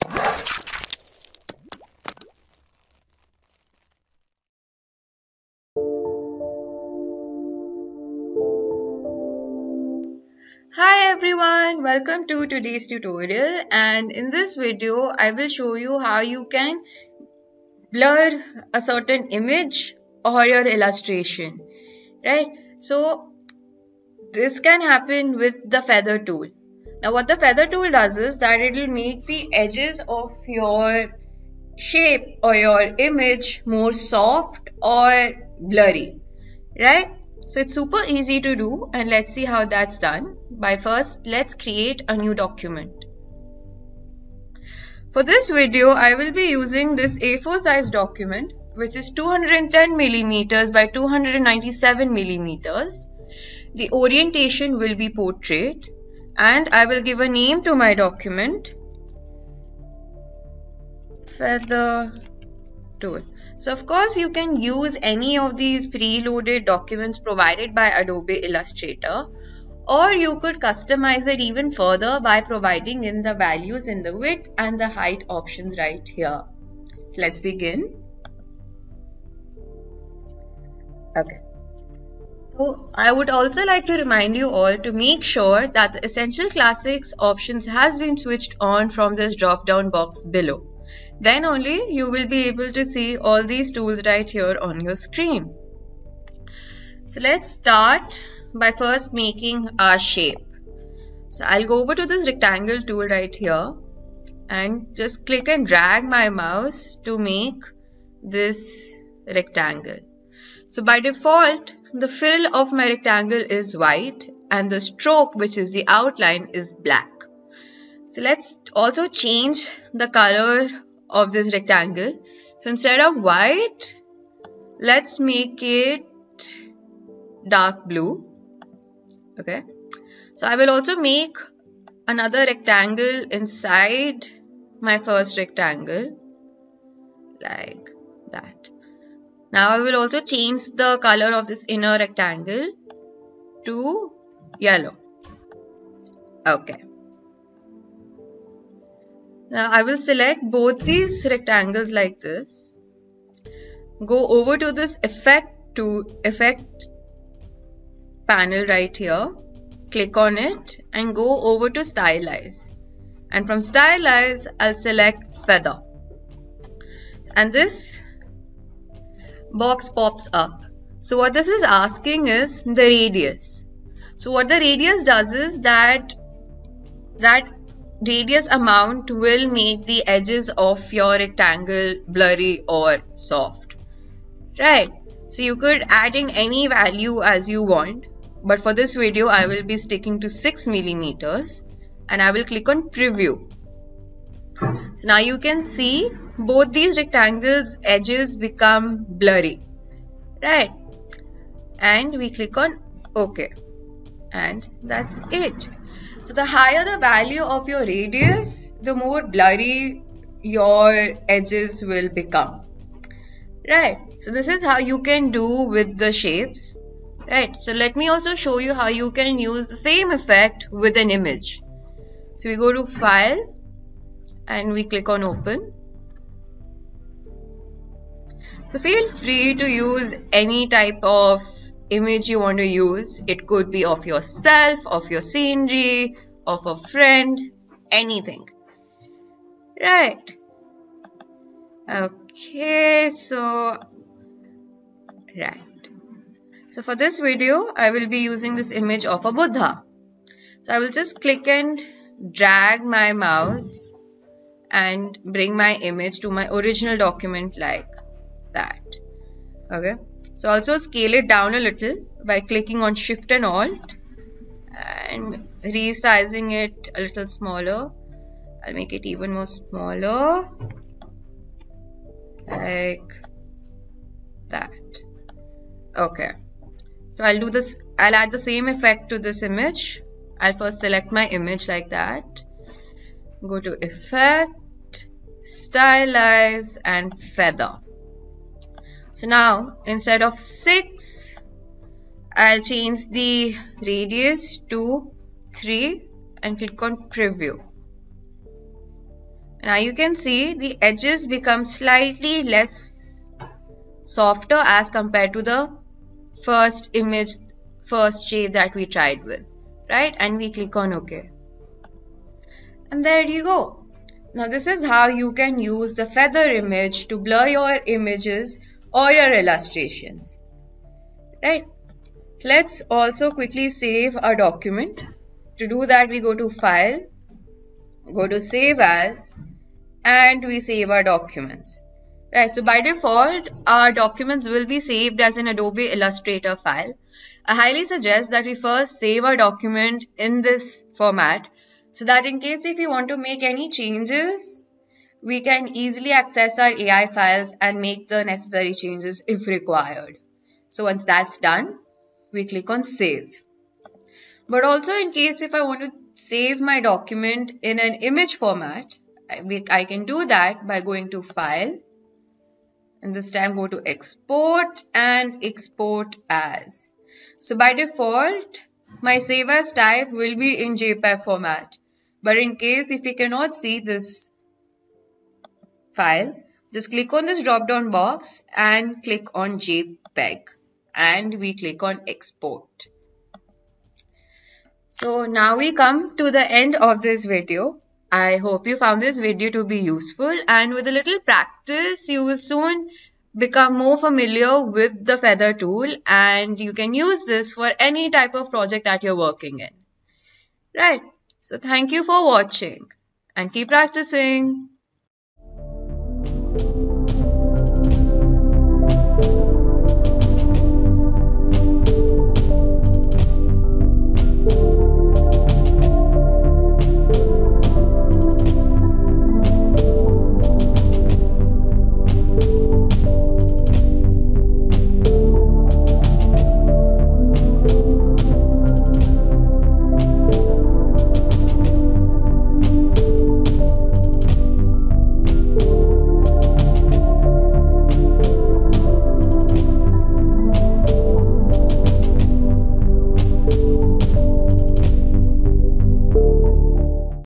Hi everyone, welcome to today's tutorial, and in this video I will show you how you can blur a certain image or your illustration, right? So this can happen with the feather tool. Now what the feather tool does is that it will make the edges of your shape or your image more soft or blurry, right? So it's super easy to do, and let's see how that's done. By first, let's create a new document. For this video, I will be using this A4 size document, which is 210 millimeters by 297 millimeters. The orientation will be portrait, and I will give a name to my document, feather tool. So of course you can use any of these preloaded documents provided by Adobe Illustrator, or you could customize it even further by providing in the values in the width and the height options right here. So let's begin. Okay. So I would also like to remind you all to make sure that the Essential Classics options has been switched on from this drop down box below. Then only you will be able to see all these tools right here on your screen. So let's start by first making our shape. So I'll go over to this rectangle tool right here and just click and drag my mouse to make this rectangle. So by default, the fill of my rectangle is white and the stroke, which is the outline, is black. So let's also change the color of this rectangle. So instead of white, let's make it dark blue. Okay. So I will also make another rectangle inside my first rectangle like that. Now I will also change the color of this inner rectangle to yellow. Okay. Now I will select both these rectangles like this. Go over to this effect panel right here. Click on it and go over to stylize. And from stylize, I'll select feather. And this box pops up. So what this is asking is the radius. So what the radius does is that radius amount will make the edges of your rectangle blurry or soft, right? So you could add in any value as you want, but for this video I will be sticking to 6 millimeters and I will click on preview. So now you can see both these rectangles edges become blurry, right? And we click on OK, and that's it. So the higher the value of your radius, the more blurry your edges will become, right? So this is how you can do with the shapes, right? So let me also show you how you can use the same effect with an image. So we go to File and we click on Open. So feel free to use any type of image you want to use. It could be of yourself, of your scenery, of a friend, anything, right? Okay, so for this video I will be using this image of a Buddha. So I will just click and drag my mouse and bring my image to my original document like that. Okay. So also scale it down a little by clicking on Shift and Alt and resizing it a little smaller. I'll make it even more smaller like that. Okay. So I'll do this. I'll add the same effect to this image. I'll first select my image like that. Go to Effect, Stylize and Feather. So now instead of 6, I'll change the radius to 3 and click on Preview. Now you can see the edges become slightly less softer as compared to the first image, first shape that we tried with, right? And we click on OK. And there you go. Now this is how you can use the feather image to blur your images or your illustrations, right? So let's also quickly save our document. To do that, we go to File, go to Save As, and we save our documents. Right, so by default, our documents will be saved as an Adobe Illustrator file. I highly suggest that we first save our document in this format so that in case if we want to make any changes, we can easily access our AI files and make the necessary changes if required. So once that's done, we click on Save. But also in case if I want to save my document in an image format, I can do that by going to File, and this time go to Export and Export As. So by default, my Save As type will be in JPEG format. But in case if you cannot see this file, just click on this drop down box and click on JPEG, and we click on Export. So now we come to the end of this video. I hope you found this video to be useful, and with a little practice you will soon become more familiar with the feather tool, and you can use this for any type of project that you're working in. Right. So thank you for watching and keep practicing.